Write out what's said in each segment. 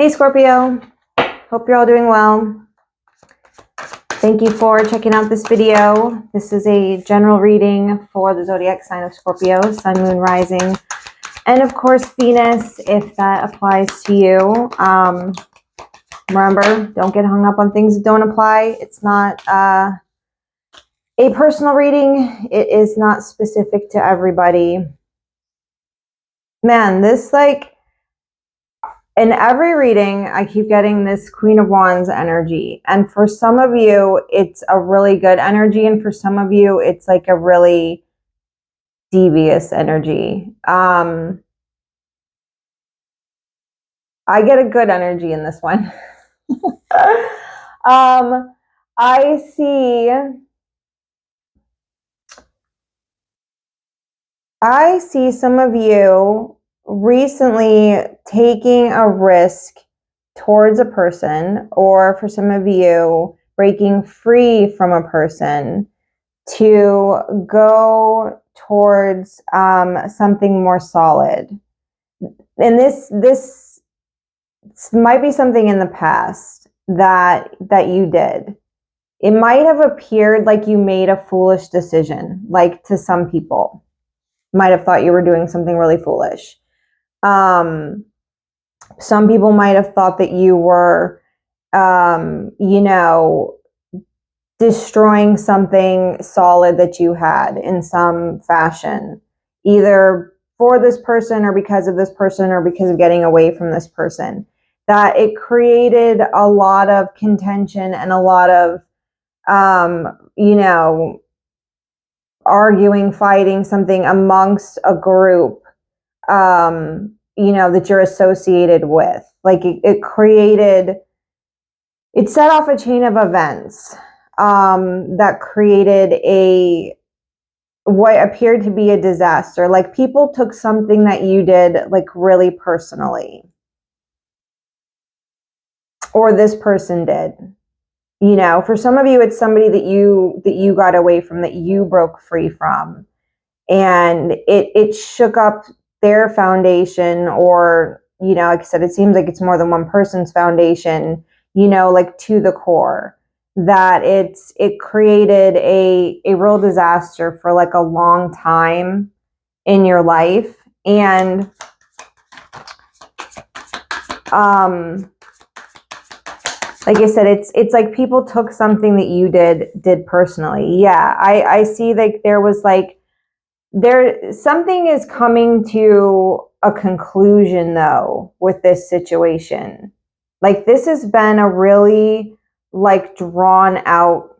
Hey Scorpio, hope you're all doing well. Thank you for checking out this video. This is a general reading for the zodiac sign of Scorpio, sun, moon, rising, and of course Venus, if that applies to you. Remember, don't get hung up on things that don't apply. It's not a personal reading. It is not specific to everybody. Man, this in every reading, I keep getting this Queen of Wands energy. And for some of you, it's a really good energy. And for some of you, it's like a really devious energy. I get a good energy in this one. I see some of you recently taking a risk towards a person, or for some of you breaking free from a person to go towards something more solid. And this might be something in the past that you did. It might have appeared like you made a foolish decision, like to some people might have thought you were doing something really foolish. Some people might have thought that you were, destroying something solid that you had in some fashion, either for this person or because of this person or because of getting away from this person. That it created a lot of contention and a lot of, arguing, fighting, something amongst a group, that you're associated with. Like it set off a chain of events that created what appeared to be a disaster. Like people took something that you did like really personally, or this person did. For some of you, it's somebody that you got away from, that you broke free from, and it shook up their foundation, or like I said, it seems like it's more than one person's foundation, like to the core, that it created a real disaster for like a long time in your life. And like I said, it's like people took something that you did personally. Yeah, I see like there was like something is coming to a conclusion though with this situation. Like this has been a really like drawn out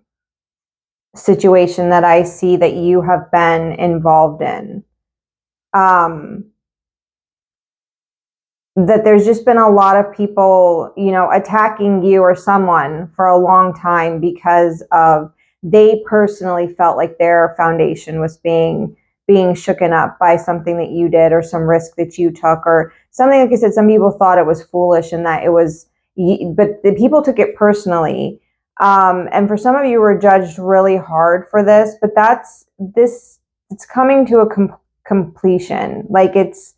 situation that I see that you have been involved in. That there's just been a lot of people, attacking you or someone for a long time because of they personally felt like their foundation was being shooken up by something that you did, or some risk that you took, or something. Like I said, some people thought it was foolish and that it was, but the people took it personally. And for some of you were judged really hard for this, but it's coming to a completion. Like it's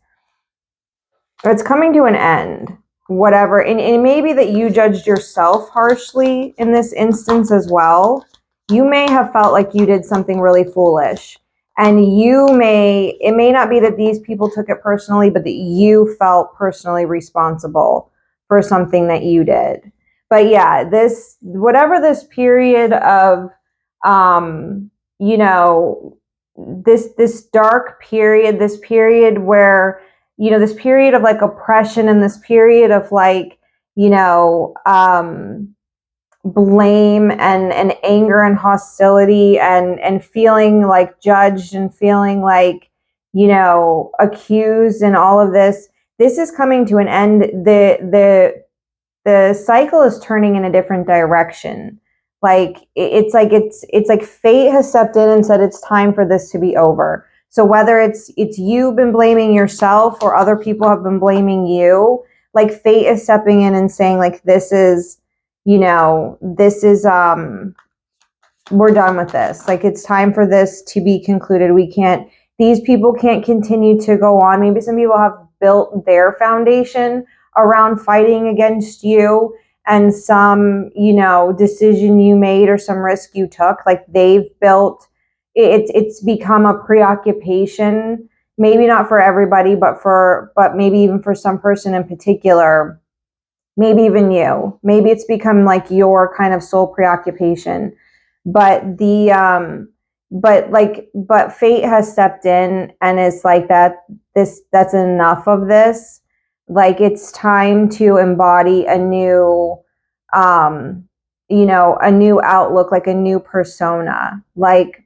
coming to an end, whatever. And it may be that you judged yourself harshly in this instance as well. You may have felt like you did something really foolish, and it may not be that these people took it personally, but that you felt personally responsible for something that you did. But yeah, whatever this period of, this dark period, this period where, this period of like oppression, and this period of like, blame and anger and hostility and feeling like judged and feeling like, accused, and all of this is coming to an end. The cycle is turning in a different direction. Like it's like fate has stepped in and said it's time for this to be over. So whether it's you been blaming yourself, or other people have been blaming you, like fate is stepping in and saying like, this is, we're done with this. Like it's time for this to be concluded. These people can't continue to go on. Maybe some people have built their foundation around fighting against you and some, you know, decision you made or some risk you took. Like they've built, it's become a preoccupation, maybe not for everybody, but maybe even for some person in particular, maybe even you. Maybe it's become like your kind of sole preoccupation. But but fate has stepped in and it's like that's enough of this. Like it's time to embody a new you know, a new outlook, like a new persona. Like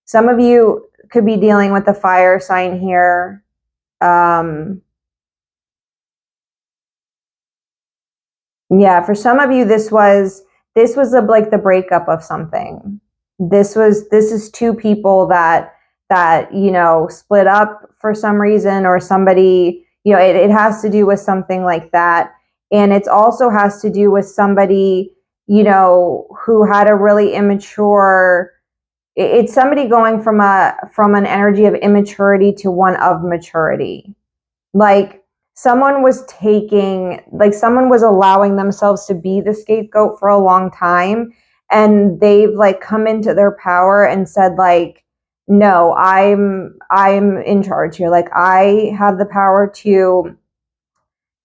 some of you could be dealing with the fire sign here. Yeah, for some of you, like the breakup of something. This is two people that you know split up for some reason, or somebody, you know, it has to do with something like that, and it also has to do with somebody, you know, who had a really immature. It's somebody going from an energy of immaturity to one of maturity. Like someone was allowing themselves to be the scapegoat for a long time, and they've like come into their power and said like, no, I'm in charge here. Like I have the power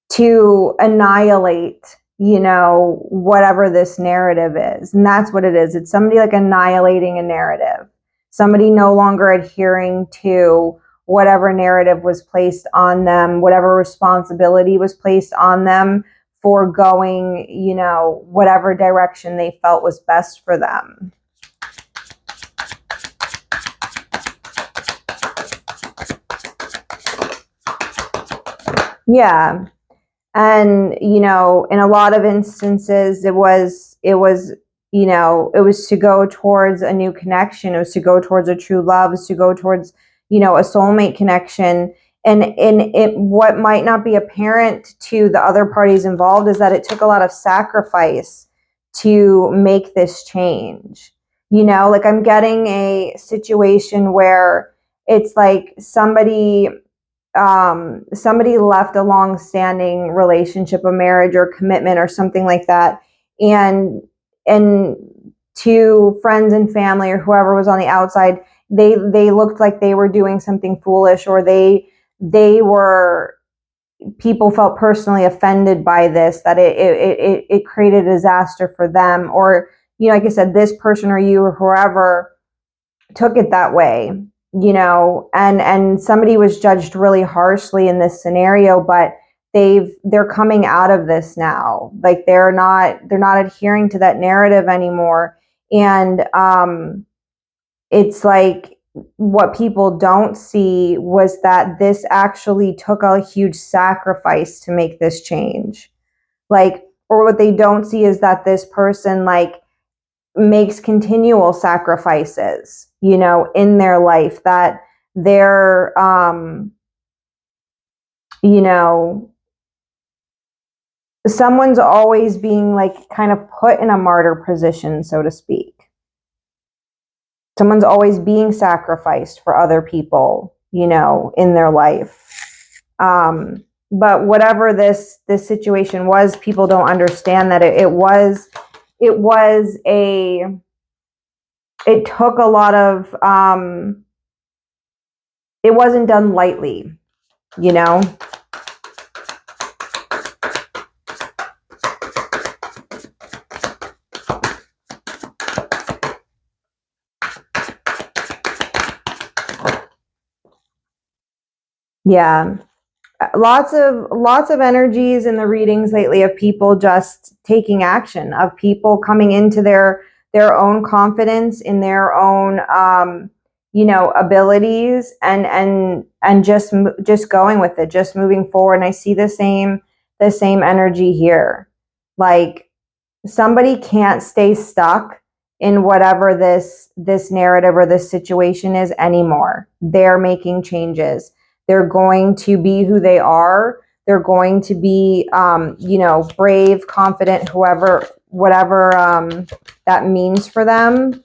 to annihilate, you know, whatever this narrative is. And that's what it is. It's somebody like annihilating a narrative, somebody no longer adhering to whatever narrative was placed on them, whatever responsibility was placed on them for going, you know, whatever direction they felt was best for them. Yeah. And you know, in a lot of instances it was you know, it was to go towards a new connection, it was to go towards a true love, it was to go towards, you know, a soulmate connection. And it, what might not be apparent to the other parties involved is that it took a lot of sacrifice to make this change. You know, like I'm getting a situation where it's like somebody left a long-standing relationship, a marriage or commitment or something like that, and to friends and family or whoever was on the outside, they looked like they were doing something foolish, or they were, people felt personally offended by this, that it created a disaster for them, or you know, like I said, this person or you or whoever took it that way, you know, and somebody was judged really harshly in this scenario, but they're coming out of this now. Like they're not adhering to that narrative anymore. And it's like what people don't see was that this actually took a huge sacrifice to make this change. Like, or what they don't see is that this person like makes continual sacrifices, you know, in their life, that they're, you know, someone's always being like kind of put in a martyr position, so to speak. Someone's always being sacrificed for other people, you know, in their life. But whatever this situation was, people don't understand that it was a it took a lot of it wasn't done lightly, you know. Yeah, lots of energies in the readings lately of people just taking action, of people coming into their own confidence in their own you know, abilities, and just going with it, just moving forward. And I see the same energy here. Like somebody can't stay stuck in whatever this narrative or this situation is anymore. They're making changes. They're going to be who they are. They're going to be you know, brave, confident, whatever that means for them.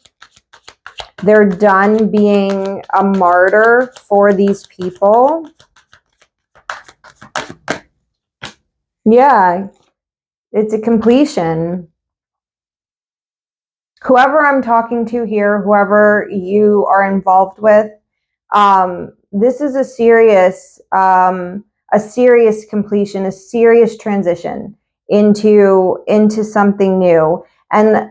They're done being a martyr for these people. Yeah, it's a completion. Whoever I'm talking to here, whoever you are involved with, this is a serious completion, a serious transition into something new. And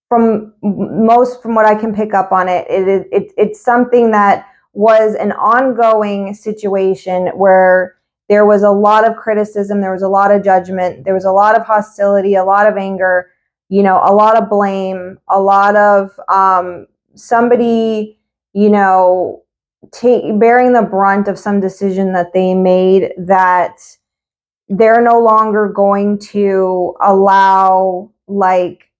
from what I can pick up on it's something that was an ongoing situation where there was a lot of criticism, there was a lot of judgment, there was a lot of hostility, a lot of anger, a lot of blame, a lot of somebody, bearing the brunt of some decision that they made that they're no longer going to allow, like,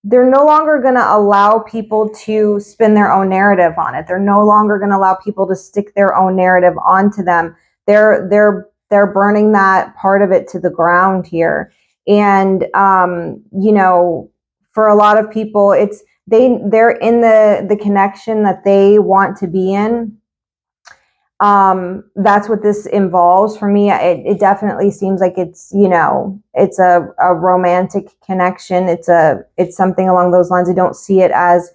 they're no longer going to allow people to spin their own narrative on it. They're no longer going to allow people to stick their own narrative onto them. They're burning that part of it to the ground here. And for a lot of people, they're in the connection that they want to be in. That's what this involves for me. It definitely seems like it's a romantic connection. It's something along those lines. I don't see it as,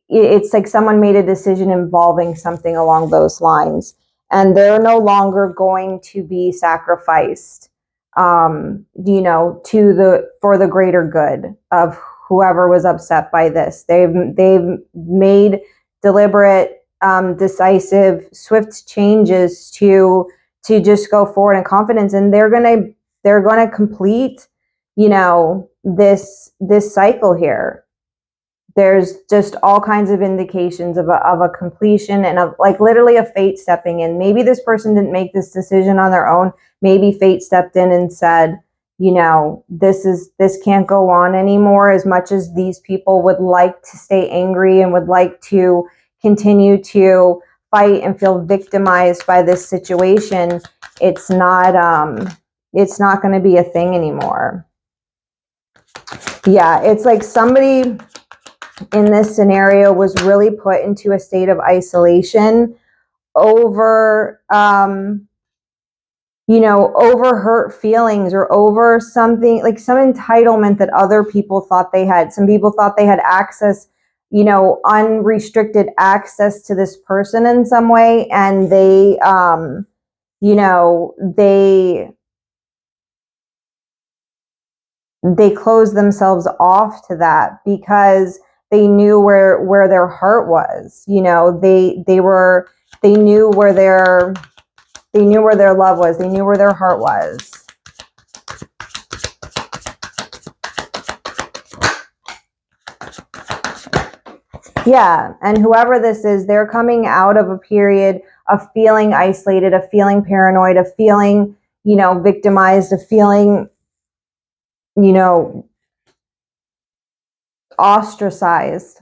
it's like someone made a decision involving something along those lines, and they're no longer going to be sacrificed, for the greater good of whoever was upset by this. They've made deliberate, decisive, swift changes to just go forward in confidence, and they're gonna complete, this cycle here. There's just all kinds of indications of a completion and of, like, literally a fate stepping in. Maybe this person didn't make this decision on their own. Maybe fate stepped in and said, this can't go on anymore. As much as these people would like to stay angry and would like to continue to fight and feel victimized by this situation, it's not going to be a thing anymore. Yeah, it's like somebody in this scenario was really put into a state of isolation over over hurt feelings, or over something, like some entitlement that other people thought they had. Some people thought they had access, unrestricted access to this person in some way, and they closed themselves off to that because they knew where their heart was. They knew where their love was. They knew where their heart was. Yeah, and whoever this is, they're coming out of a period of feeling isolated, of feeling paranoid, of feeling, victimized, of feeling, ostracized.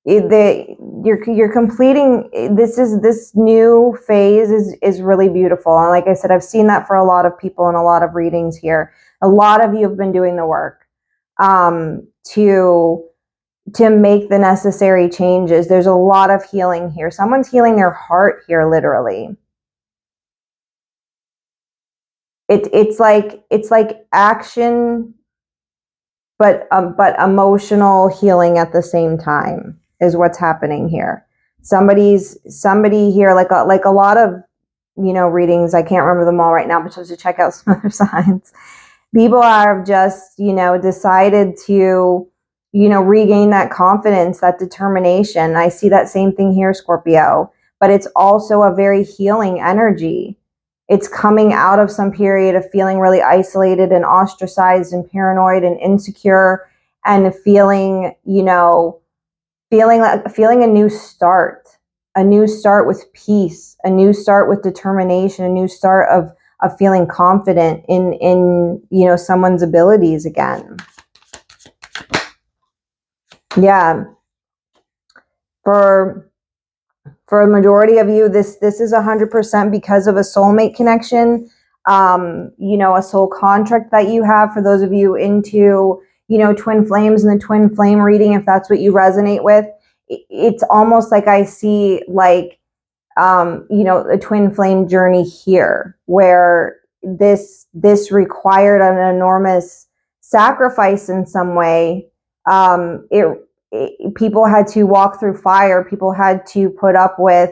You're completing this new phase is really beautiful, and like I said, I've seen that for a lot of people in a lot of readings here. A lot of you have been doing the work to make the necessary changes. There's a lot of healing here. Someone's healing their heart here, literally. It's like action, but emotional healing at the same time is what's happening here. Somebody here, like a lot of readings. I can't remember them all right now, but just to check out some other signs. People have just decided to regain that confidence, that determination. I see that same thing here, Scorpio, but it's also a very healing energy. It's coming out of some period of feeling really isolated and ostracized and paranoid and insecure, and feeling a new start, with peace, a new start with determination, a new start of feeling confident in someone's abilities again. Yeah. For a majority of you, this is 100% because of a soulmate connection, a soul contract that you have. For those of you into, twin flames and the twin flame reading, if that's what you resonate with, it's almost like I see, like, a twin flame journey here, where this required an enormous sacrifice in some way. People had to walk through fire. People had to put up with,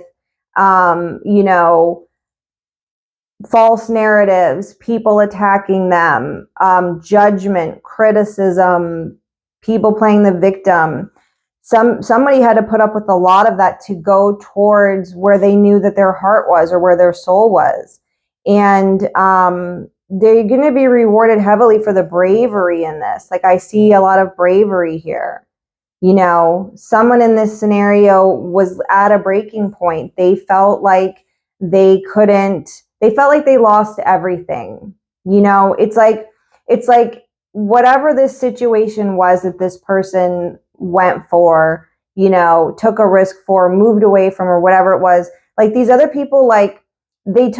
you know, false narratives, people attacking them, judgment, criticism, people playing the victim. Somebody had to put up with a lot of that to go towards where they knew that their heart was or where their soul was. And they're going to be rewarded heavily for the bravery in this. Like, I see a lot of bravery here. You know, someone in this scenario was at a breaking point. They felt like they felt like they lost everything. You know, it's like whatever this situation was that this person went for, you know, took a risk for, moved away from, or whatever it was. Like, these other people, like, they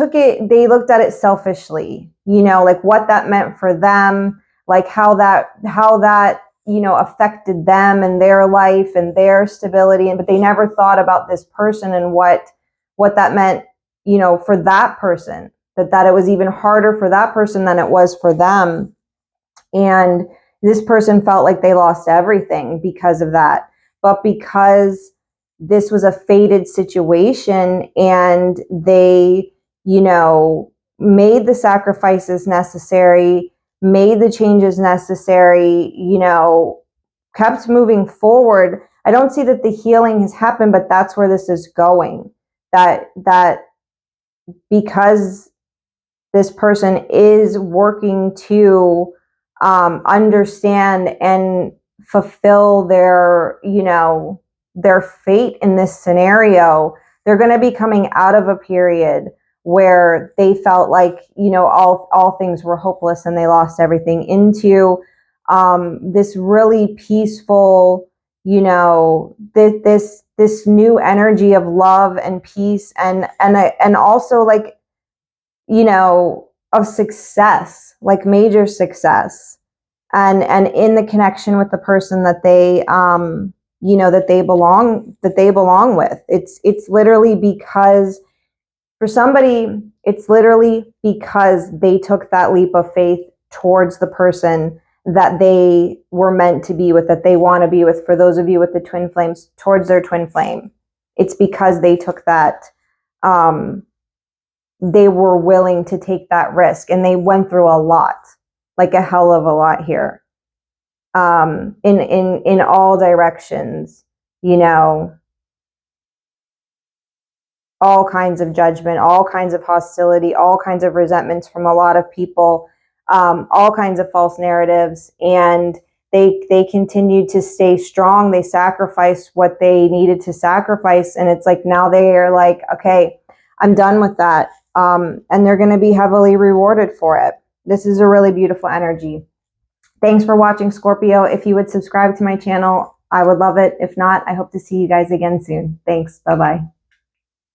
looked at it selfishly, you know, like what that meant for them, like how that you know, affected them and their life and their stability. But they never thought about this person and what that meant, you know, for that person, that it was even harder for that person than it was for them. And this person felt like they lost everything because of that. But because this was a fated situation and they, you know, made the sacrifices necessary, made the changes necessary, you know, kept moving forward, I don't see that the healing has happened, but that's where this is going. That because this person is working to understand and fulfill their, you know, their fate in this scenario, they're going to be coming out of a period where they felt like, you know, all things were hopeless and they lost everything, into this really peaceful, you know, this new energy of love and peace, and also, like, you know, of success, like major success, and in the connection with the person that they you know, that they belong with. It's literally because, for somebody, it's literally because they took that leap of faith towards the person that they were meant to be with, that they want to be with. For those of you with the twin flames, towards their twin flame, it's because they took that, they were willing to take that risk, and they went through a lot, like a hell of a lot here, in all directions, you know, all kinds of judgment, all kinds of hostility, all kinds of resentments from a lot of people, all kinds of false narratives. And they continued to stay strong. They sacrificed what they needed to sacrifice. And it's like, now they are like, okay, I'm done with that. And they're going to be heavily rewarded for it. This is a really beautiful energy. Thanks for watching, Scorpio. If you would subscribe to my channel, I would love it. If not, I hope to see you guys again soon. Thanks. Bye-bye.